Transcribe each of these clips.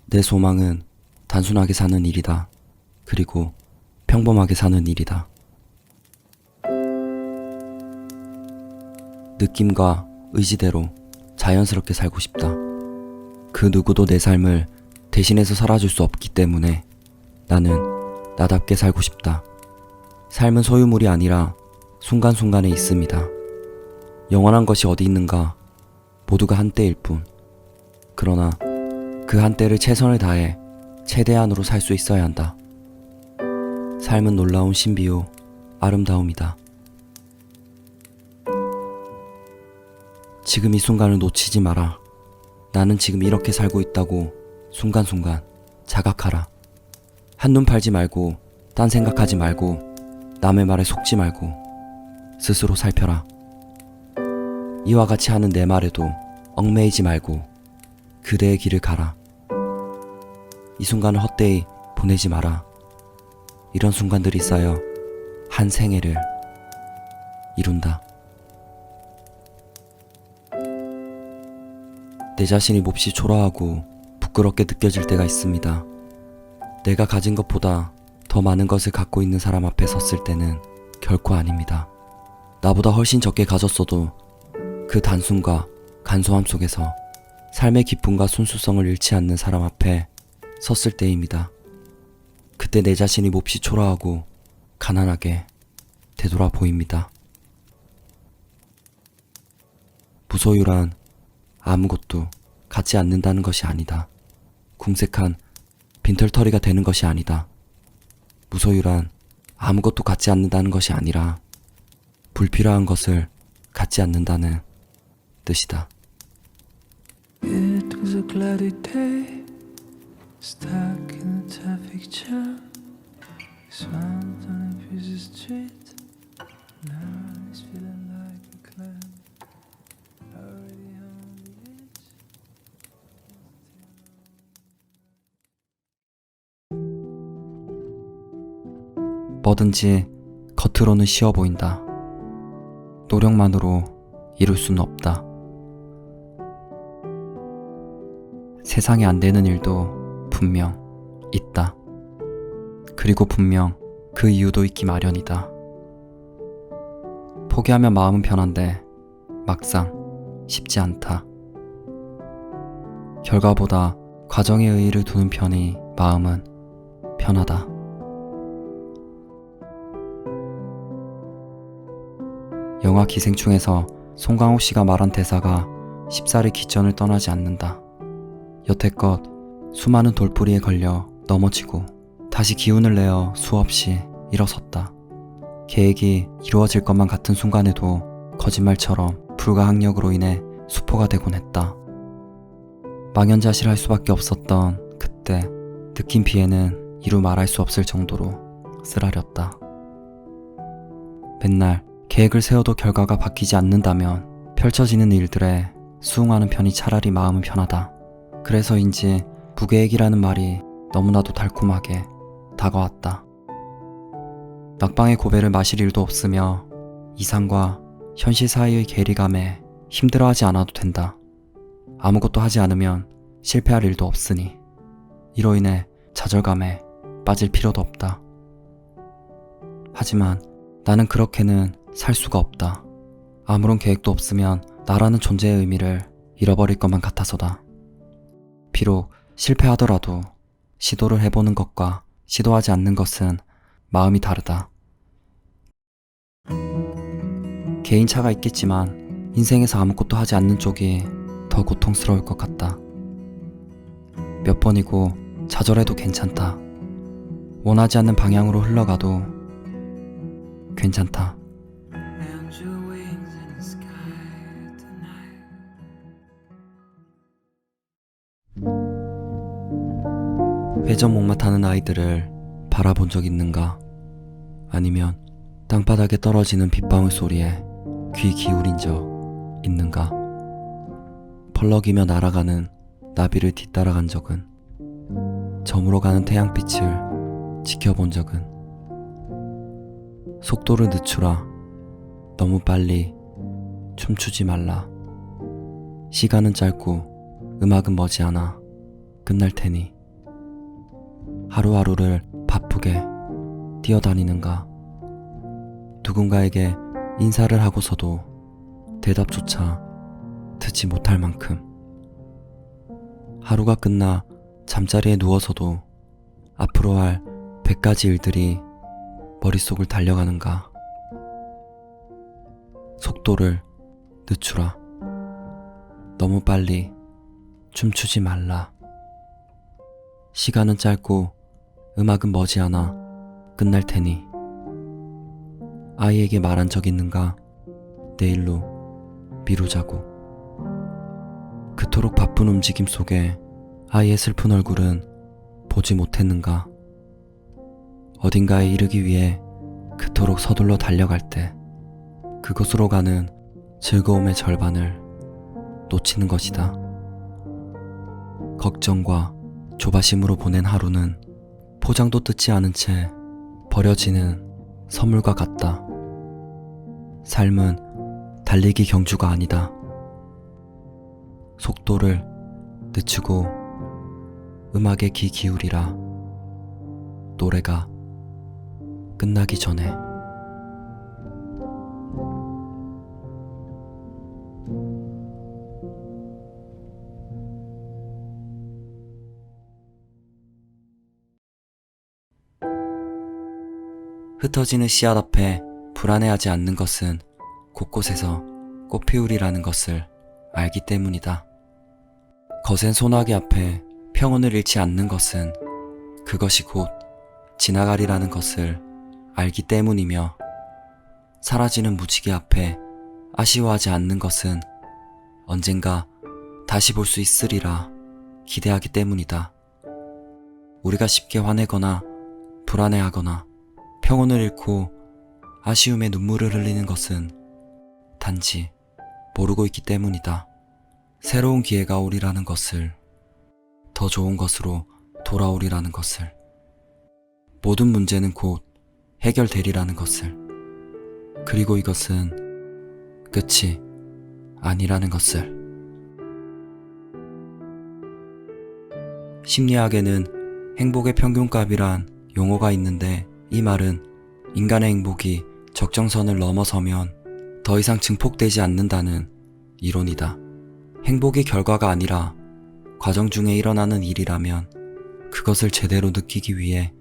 내 소망은 단순하게 사는 일이다. 그리고 평범하게 사는 일이다. 느낌과 의지대로 자연스럽게 살고 싶다. 그 누구도 내 삶을 대신해서 살아줄 수 없기 때문에 나는 나답게 살고 싶다. 삶은 소유물이 아니라 순간순간에 있습니다. 영원한 것이 어디 있는가? 모두가 한때일 뿐. 그러나 그 한때를 최선을 다해 최대한으로 살 수 있어야 한다. 삶은 놀라운 신비요 아름다움이다. 지금 이 순간을 놓치지 마라. 나는 지금 이렇게 살고 있다고 순간순간 자각하라. 한눈 팔지 말고 딴 생각하지 말고 남의 말에 속지 말고 스스로 살펴라. 이와 같이 하는 내 말에도 얽매이지 말고 그대의 길을 가라. 이 순간을 헛되이 보내지 마라. 이런 순간들이 쌓여 한 생애를 이룬다. 내 자신이 몹시 초라하고 부끄럽게 느껴질 때가 있습니다. 내가 가진 것보다 더 많은 것을 갖고 있는 사람 앞에 섰을 때는 결코 아닙니다. 나보다 훨씬 적게 가졌어도 그 단순과 간소함 속에서 삶의 기쁨과 순수성을 잃지 않는 사람 앞에 섰을 때입니다. 그때 내 자신이 몹시 초라하고 가난하게 되돌아 보입니다. 무소유란 아무것도 갖지 않는다는 것이 아니다. 궁색한 빈털터리가 되는 것이 아니다. 무소유란 아무것도 갖지 않는다는 것이 아니라 불필요한 것을 갖지 않는다는 뜻이다. It was a cloudy day, stuck in a traffic jam. Swamped on a busy street. Now it's feeling like a clam. Already on the edge. 뭐든지 겉으로는 쉬워 보인다. 노력만으로 이룰 수는 없다. 세상에 안 되는 일도 분명 있다. 그리고 분명 그 이유도 있기 마련이다. 포기하면 마음은 편한데 막상 쉽지 않다. 결과보다 과정에 의의를 두는 편이 마음은 편하다. 영화 기생충에서 송강호 씨가 말한 대사가 쉽사리 기천을 떠나지 않는다. 여태껏 수많은 돌부리에 걸려 넘어지고 다시 기운을 내어 수없이 일어섰다. 계획이 이루어질 것만 같은 순간에도 거짓말처럼 불가항력으로 인해 수포가 되곤 했다. 망연자실할 수밖에 없었던 그때 느낀 피해는 이루 말할 수 없을 정도로 쓰라렸다. 맨날 계획을 세워도 결과가 바뀌지 않는다면 펼쳐지는 일들에 수긍하는 편이 차라리 마음은 편하다. 그래서인지 무계획이라는 말이 너무나도 달콤하게 다가왔다. 낙방의 고배를 마실 일도 없으며 이상과 현실 사이의 괴리감에 힘들어하지 않아도 된다. 아무것도 하지 않으면 실패할 일도 없으니 이로 인해 좌절감에 빠질 필요도 없다. 하지만 나는 그렇게는 살 수가 없다. 아무런 계획도 없으면 나라는 존재의 의미를 잃어버릴 것만 같아서다. 비록 실패하더라도 시도를 해보는 것과 시도하지 않는 것은 마음이 다르다. 개인차가 있겠지만 인생에서 아무것도 하지 않는 쪽이 더 고통스러울 것 같다. 몇 번이고 좌절해도 괜찮다. 원하지 않는 방향으로 흘러가도 괜찮다. And your wings in the sky tonight. 회전 목마 타는 아이들을 바라본 적 있는가? 아니면 땅바닥에 떨어지는 빗방울 소리에 귀 기울인 적 있는가? 펄럭이며 날아가는 나비를 뒤따라간 적은, 저물어가는 태양빛을 지켜본 적은, 속도를 늦추라, 너무 빨리 춤추지 말라, 시간은 짧고 음악은 머지않아 끝날 테니 하루하루를 바쁘게 뛰어다니는가? 누군가에게 인사를 하고서도 대답조차 듣지 못할 만큼 하루가 끝나 잠자리에 누워서도 앞으로 할 100가지 일들이 머릿속을 달려가는가? 속도를 늦추라. 너무 빨리 춤추지 말라. 시간은 짧고 음악은 머지않아 끝날 테니 아이에게 말한 적 있는가? 내일로 미루자고. 그토록 바쁜 움직임 속에 아이의 슬픈 얼굴은 보지 못했는가? 어딘가에 이르기 위해 그토록 서둘러 달려갈 때 그곳으로 가는 즐거움의 절반을 놓치는 것이다. 걱정과 조바심으로 보낸 하루는 포장도 뜯지 않은 채 버려지는 선물과 같다. 삶은 달리기 경주가 아니다. 속도를 늦추고 음악에 귀 기울이라. 노래가 끝나기 전에. 흩어지는 씨앗 앞에 불안해하지 않는 것은 곳곳에서 꽃피우리라는 것을 알기 때문이다. 거센 소나기 앞에 평온을 잃지 않는 것은 그것이 곧 지나가리라는 것을 알기 때문이며, 사라지는 무지개 앞에 아쉬워하지 않는 것은 언젠가 다시 볼 수 있으리라 기대하기 때문이다. 우리가 쉽게 화내거나 불안해하거나 평온을 잃고 아쉬움에 눈물을 흘리는 것은 단지 모르고 있기 때문이다. 새로운 기회가 오리라는 것을, 더 좋은 것으로 돌아오리라는 것을, 모든 문제는 곧 해결되리라는 것을, 그리고 이것은 끝이 아니라는 것을. 심리학에는 행복의 평균값이란 용어가 있는데, 이 말은 인간의 행복이 적정선을 넘어서면 더 이상 증폭되지 않는다는 이론이다. 행복이 결과가 아니라 과정 중에 일어나는 일이라면 그것을 제대로 느끼기 위해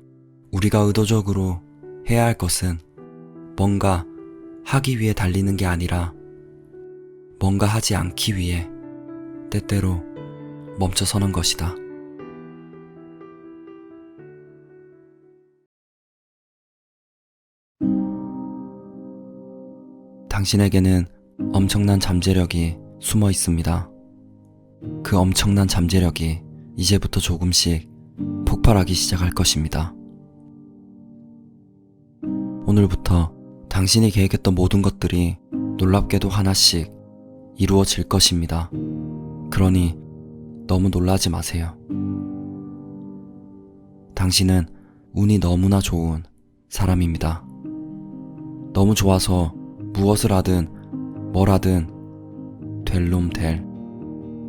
우리가 의도적으로 해야 할 것은 뭔가 하기 위해 달리는 게 아니라 뭔가 하지 않기 위해 때때로 멈춰서는 것이다. 당신에게는 엄청난 잠재력이 숨어 있습니다. 그 엄청난 잠재력이 이제부터 조금씩 폭발하기 시작할 것입니다. 오늘부터 당신이 계획했던 모든 것들이 놀랍게도 하나씩 이루어질 것입니다. 그러니 너무 놀라지 마세요. 당신은 운이 너무나 좋은 사람입니다. 너무 좋아서 무엇을 하든 뭘 하든 될 놈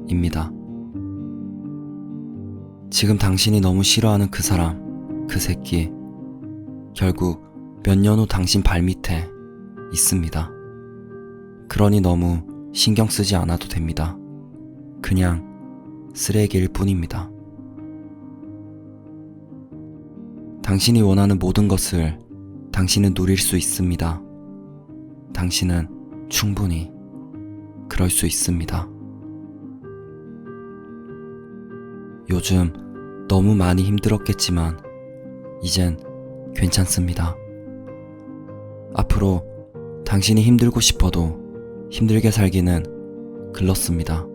입니다. 지금 당신이 너무 싫어하는 그 사람, 그 새끼, 결국 몇 년 후 당신 발밑에 있습니다. 그러니 너무 신경 쓰지 않아도 됩니다. 그냥 쓰레기일 뿐입니다. 당신이 원하는 모든 것을 당신은 누릴 수 있습니다. 당신은 충분히 그럴 수 있습니다. 요즘 너무 많이 힘들었겠지만 이젠 괜찮습니다. 앞으로 당신이 힘들고 싶어도 힘들게 살기는 글렀습니다.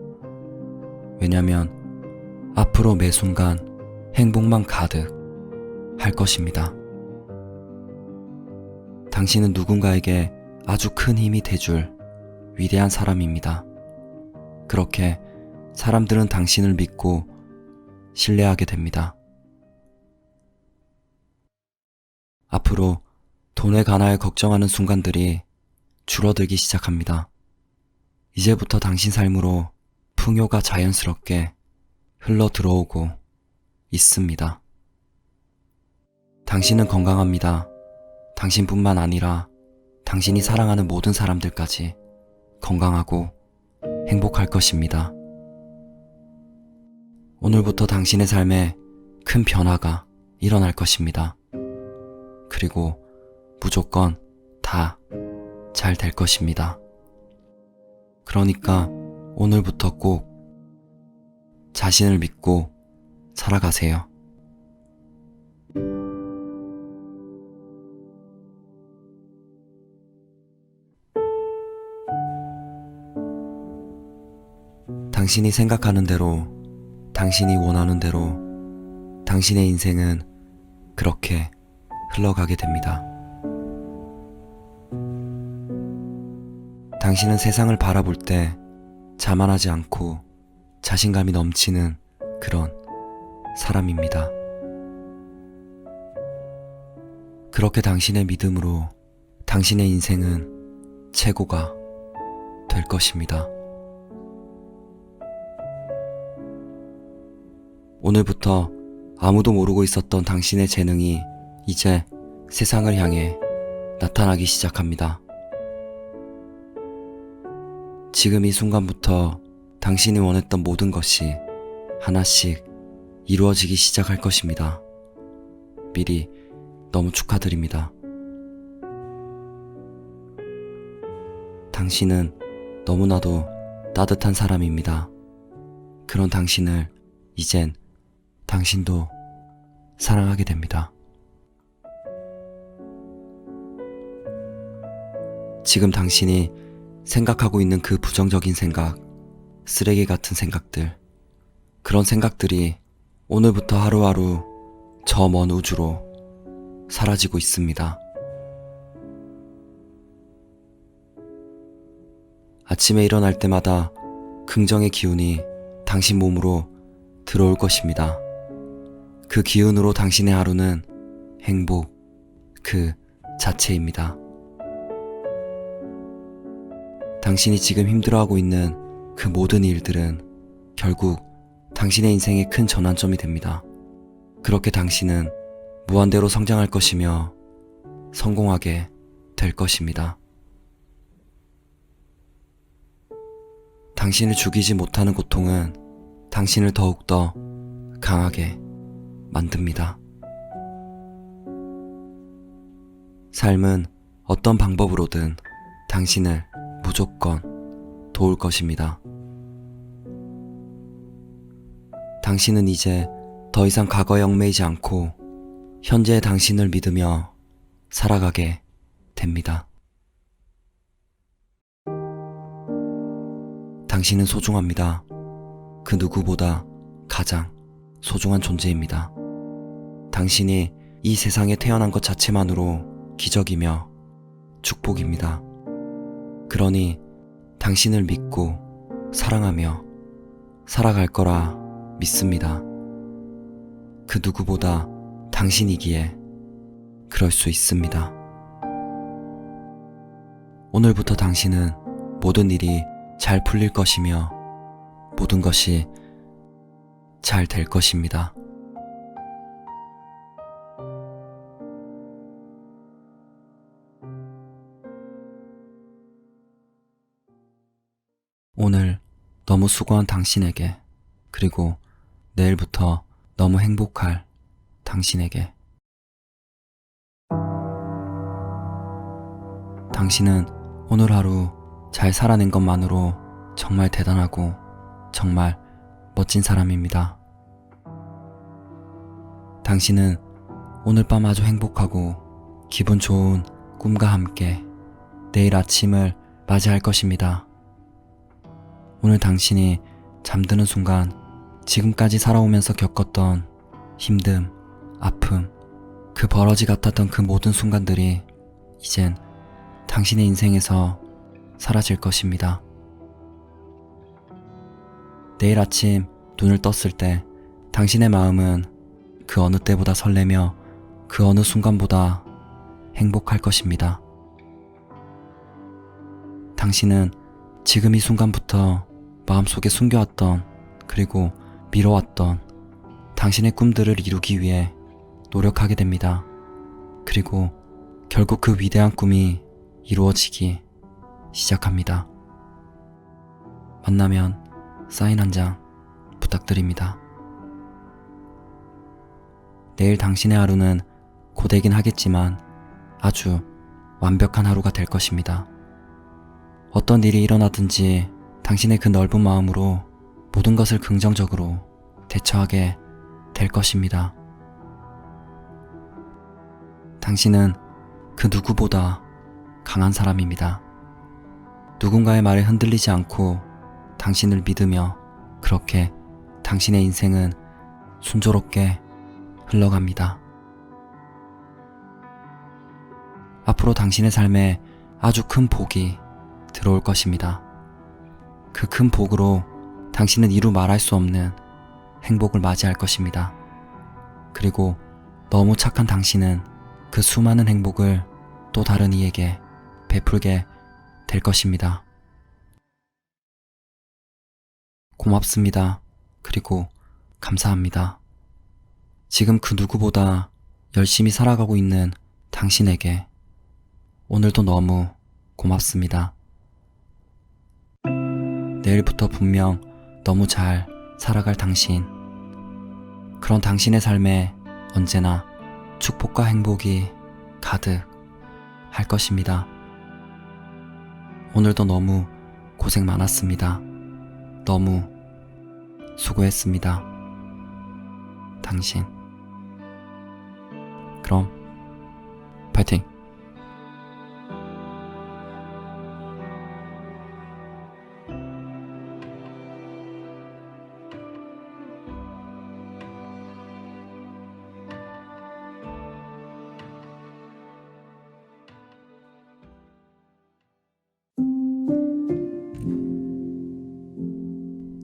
왜냐면 앞으로 매 순간 행복만 가득 할 것입니다. 당신은 누군가에게 아주 큰 힘이 돼줄 위대한 사람입니다. 그렇게 사람들은 당신을 믿고 신뢰하게 됩니다. 앞으로 돈에 관하여 걱정하는 순간들이 줄어들기 시작합니다. 이제부터 당신 삶으로 풍요가 자연스럽게 흘러 들어오고 있습니다. 당신은 건강합니다. 당신뿐만 아니라 당신이 사랑하는 모든 사람들까지 건강하고 행복할 것입니다. 오늘부터 당신의 삶에 큰 변화가 일어날 것입니다. 그리고 무조건 다 잘 될 것입니다. 그러니까 오늘부터 꼭 자신을 믿고 살아가세요. 당신이 생각하는 대로, 당신이 원하는 대로 당신의 인생은 그렇게 흘러가게 됩니다. 당신은 세상을 바라볼 때 자만하지 않고 자신감이 넘치는 그런 사람입니다. 그렇게 당신의 믿음으로 당신의 인생은 최고가 될 것입니다. 오늘부터 아무도 모르고 있었던 당신의 재능이 이제 세상을 향해 나타나기 시작합니다. 지금 이 순간부터 당신이 원했던 모든 것이 하나씩 이루어지기 시작할 것입니다. 미리 너무 축하드립니다. 당신은 너무나도 따뜻한 사람입니다. 그런 당신을 이젠 당신도 사랑하게 됩니다. 지금 당신이 생각하고 있는 그 부정적인 생각, 쓰레기 같은 생각들, 그런 생각들이 오늘부터 하루하루 저 먼 우주로 사라지고 있습니다. 아침에 일어날 때마다 긍정의 기운이 당신 몸으로 들어올 것입니다. 그 기운으로 당신의 하루는 행복 그 자체입니다. 당신이 지금 힘들어하고 있는 그 모든 일들은 결국 당신의 인생의 큰 전환점이 됩니다. 그렇게 당신은 무한대로 성장할 것이며 성공하게 될 것입니다. 당신을 죽이지 못하는 고통은 당신을 더욱더 강하게 만듭니다. 삶은 어떤 방법으로든 당신을 무조건 도울 것입니다. 당신은 이제 더 이상 과거에 얽매이지 않고 현재의 당신을 믿으며 살아가게 됩니다. 당신은 소중합니다. 그 누구보다 가장 소중한 존재입니다. 당신이 이 세상에 태어난 것 자체만으로 기적이며 축복입니다. 그러니 당신을 믿고 사랑하며 살아갈 거라 믿습니다. 그 누구보다 당신이기에 그럴 수 있습니다. 오늘부터 당신은 모든 일이 잘 풀릴 것이며 모든 것이 잘 될 것입니다. 오늘 너무 수고한 당신에게, 그리고 내일부터 너무 행복할 당신에게. 당신은 오늘 하루 잘 살아낸 것만으로 정말 대단하고 정말 멋진 사람입니다. 당신은 오늘 밤 아주 행복하고 기분 좋은 꿈과 함께 내일 아침을 맞이할 것입니다. 오늘 당신이 잠드는 순간 지금까지 살아오면서 겪었던 힘듦, 아픔, 그 버러지 같았던 그 모든 순간들이 이젠 당신의 인생에서 사라질 것입니다. 내일 아침 눈을 떴을 때 당신의 마음은 그 어느 때보다 설레며 그 어느 순간보다 행복할 것입니다. 당신은 지금 이 순간부터 마음속에 숨겨왔던, 그리고 미뤄왔던 당신의 꿈들을 이루기 위해 노력하게 됩니다. 그리고 결국 그 위대한 꿈이 이루어지기 시작합니다. 만나면 사인 한 장 부탁드립니다. 내일 당신의 하루는 고되긴 하겠지만 아주 완벽한 하루가 될 것입니다. 어떤 일이 일어나든지 당신의 그 넓은 마음으로 모든 것을 긍정적으로 대처하게 될 것입니다. 당신은 그 누구보다 강한 사람입니다. 누군가의 말에 흔들리지 않고 당신을 믿으며 그렇게 당신의 인생은 순조롭게 흘러갑니다. 앞으로 당신의 삶에 아주 큰 복이 들어올 것입니다. 그 큰 복으로 당신은 이루 말할 수 없는 행복을 맞이할 것입니다. 그리고 너무 착한 당신은 그 수많은 행복을 또 다른 이에게 베풀게 될 것입니다. 고맙습니다. 그리고 감사합니다. 지금 그 누구보다 열심히 살아가고 있는 당신에게 오늘도 너무 고맙습니다. 내일부터 분명 너무 잘 살아갈 당신. 그런 당신의 삶에 언제나 축복과 행복이 가득 할 것입니다. 오늘도 너무 고생 많았습니다. 너무 수고했습니다. 당신. 그럼 파이팅!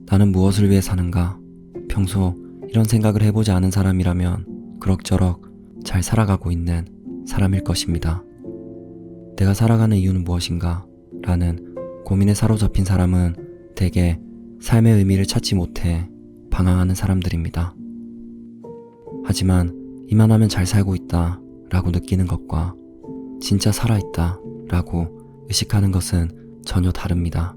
나는 무엇을 위해 사는가? 평소 이런 생각을 해보지 않은 사람이라면 그럭저럭 잘 살아가고 있는 사람일 것입니다. 내가 살아가는 이유는 무엇인가? 라는 고민에 사로잡힌 사람은 대개 삶의 의미를 찾지 못해 방황하는 사람들입니다. 하지만 이만하면 잘 살고 있다 라고 느끼는 것과 진짜 살아있다 라고 의식하는 것은 전혀 다릅니다.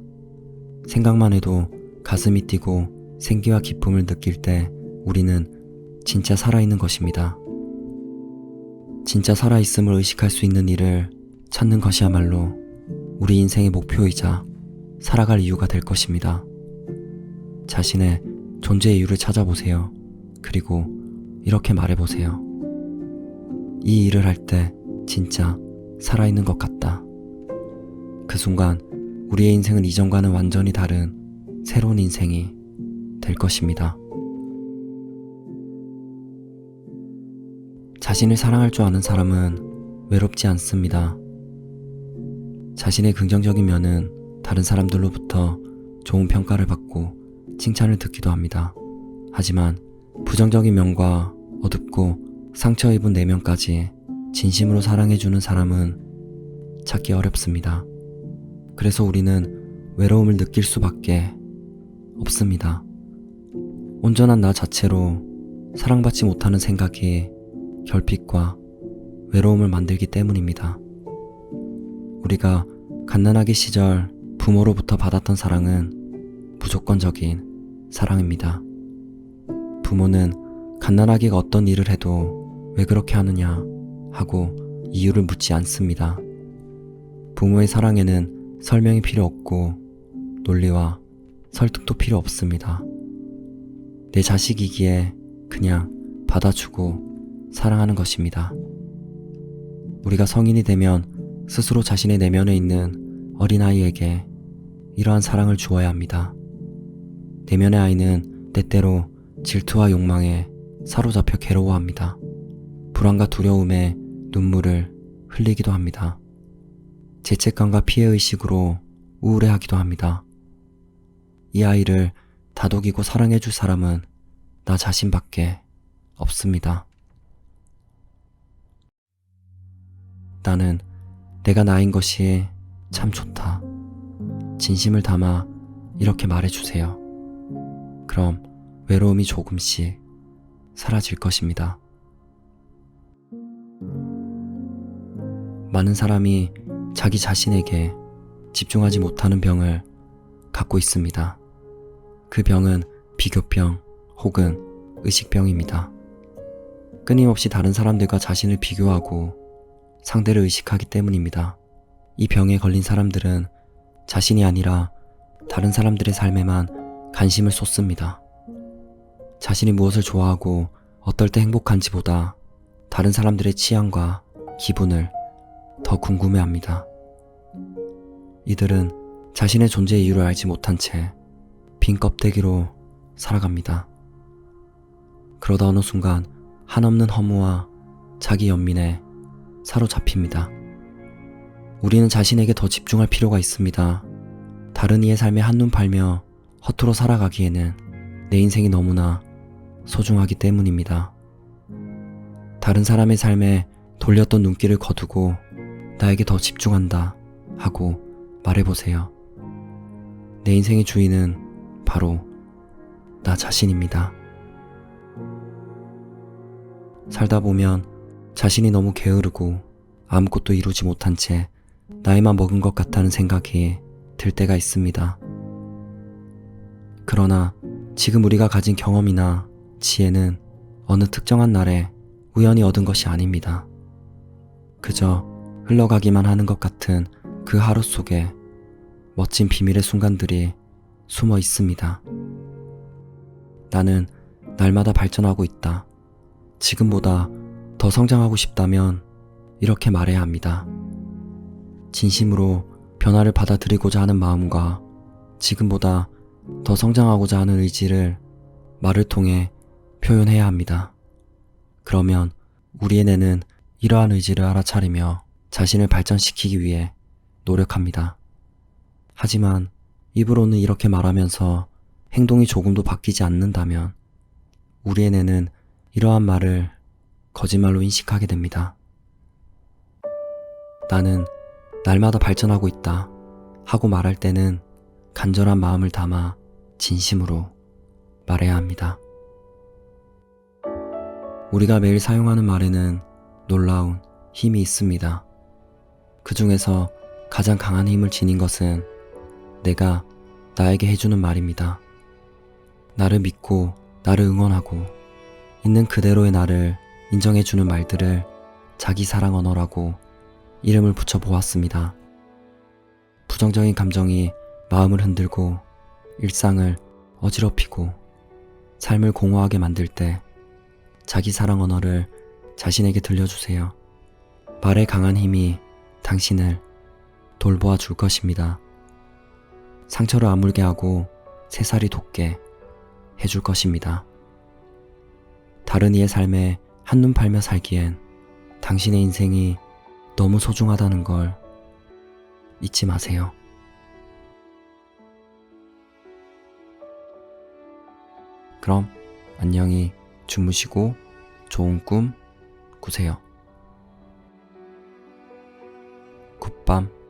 생각만 해도 가슴이 뛰고 생기와 기쁨을 느낄 때 우리는 진짜 살아있는 것입니다. 진짜 살아있음을 의식할 수 있는 일을 찾는 것이야말로 우리 인생의 목표이자 살아갈 이유가 될 것입니다. 자신의 존재의 이유를 찾아보세요. 그리고 이렇게 말해보세요. 이 일을 할 때 진짜 살아있는 것 같다. 그 순간 우리의 인생은 이전과는 완전히 다른 새로운 인생이 될 것입니다. 자신을 사랑할 줄 아는 사람은 외롭지 않습니다. 자신의 긍정적인 면은 다른 사람들로부터 좋은 평가를 받고 칭찬을 듣기도 합니다. 하지만 부정적인 면과 어둡고 상처 입은 내면까지 진심으로 사랑해주는 사람은 찾기 어렵습니다. 그래서 우리는 외로움을 느낄 수밖에 없습니다. 온전한 나 자체로 사랑받지 못하는 생각이 결핍과 외로움을 만들기 때문입니다. 우리가 갓난아기 시절 부모로부터 받았던 사랑은 무조건적인 사랑입니다. 부모는 갓난아기가 어떤 일을 해도 왜 그렇게 하느냐 하고 이유를 묻지 않습니다. 부모의 사랑에는 설명이 필요 없고 논리와 설득도 필요 없습니다. 내 자식이기에 그냥 받아주고 사랑하는 것입니다. 우리가 성인이 되면 스스로 자신의 내면에 있는 어린아이에게 이러한 사랑을 주어야 합니다. 내면의 아이는 때때로 질투와 욕망에 사로잡혀 괴로워합니다. 불안과 두려움에 눈물을 흘리기도 합니다. 죄책감과 피해의식으로 우울해하기도 합니다. 이 아이를 다독이고 사랑해줄 사람은 나 자신밖에 없습니다. 나는 내가 나인 것이 참 좋다. 진심을 담아 이렇게 말해주세요. 그럼 외로움이 조금씩 사라질 것입니다. 많은 사람이 자기 자신에게 집중하지 못하는 병을 갖고 있습니다. 그 병은 비교병 혹은 의식병입니다. 끊임없이 다른 사람들과 자신을 비교하고 상대를 의식하기 때문입니다. 이 병에 걸린 사람들은 자신이 아니라 다른 사람들의 삶에만 관심을 쏟습니다. 자신이 무엇을 좋아하고 어떨 때 행복한지보다 다른 사람들의 취향과 기분을 더 궁금해합니다. 이들은 자신의 존재의 이유를 알지 못한 채 빈 껍데기로 살아갑니다. 그러다 어느 순간 한없는 허무와 자기 연민에 사로잡힙니다. 우리는 자신에게 더 집중할 필요가 있습니다. 다른 이의 삶에 한눈 팔며 허투루 살아가기에는 내 인생이 너무나 소중하기 때문입니다. 다른 사람의 삶에 돌렸던 눈길을 거두고 나에게 더 집중한다 하고 말해보세요. 내 인생의 주인은 바로 나 자신입니다. 살다 보면 자신이 너무 게으르고 아무것도 이루지 못한 채 나이만 먹은 것 같다는 생각이 들 때가 있습니다. 그러나 지금 우리가 가진 경험이나 지혜는 어느 특정한 날에 우연히 얻은 것이 아닙니다. 그저 흘러가기만 하는 것 같은 그 하루 속에 멋진 비밀의 순간들이 숨어 있습니다. 나는 날마다 발전하고 있다. 지금보다 더 성장하고 싶다면 이렇게 말해야 합니다. 진심으로 변화를 받아들이고자 하는 마음과 지금보다 더 성장하고자 하는 의지를 말을 통해 표현해야 합니다. 그러면 우리의 뇌는 이러한 의지를 알아차리며 자신을 발전시키기 위해 노력합니다. 하지만 입으로는 이렇게 말하면서 행동이 조금도 바뀌지 않는다면 우리의 뇌는 이러한 말을 거짓말로 인식하게 됩니다. 나는 날마다 발전하고 있다 하고 말할 때는 간절한 마음을 담아 진심으로 말해야 합니다. 우리가 매일 사용하는 말에는 놀라운 힘이 있습니다. 그 중에서 가장 강한 힘을 지닌 것은 내가 나에게 해주는 말입니다. 나를 믿고 나를 응원하고 있는 그대로의 나를 인정해주는 말들을 자기 사랑 언어라고 이름을 붙여 보았습니다. 부정적인 감정이 마음을 흔들고 일상을 어지럽히고 삶을 공허하게 만들 때 자기 사랑 언어를 자신에게 들려주세요. 말의 강한 힘이 당신을 돌보아 줄 것입니다. 상처를 아물게 하고 새살이 돋게 해줄 것입니다. 다른 이의 삶에 한눈 팔며 살기엔 당신의 인생이 너무 소중하다는 걸 잊지 마세요. 그럼 안녕히 주무시고 좋은 꿈 꾸세요. 굿밤.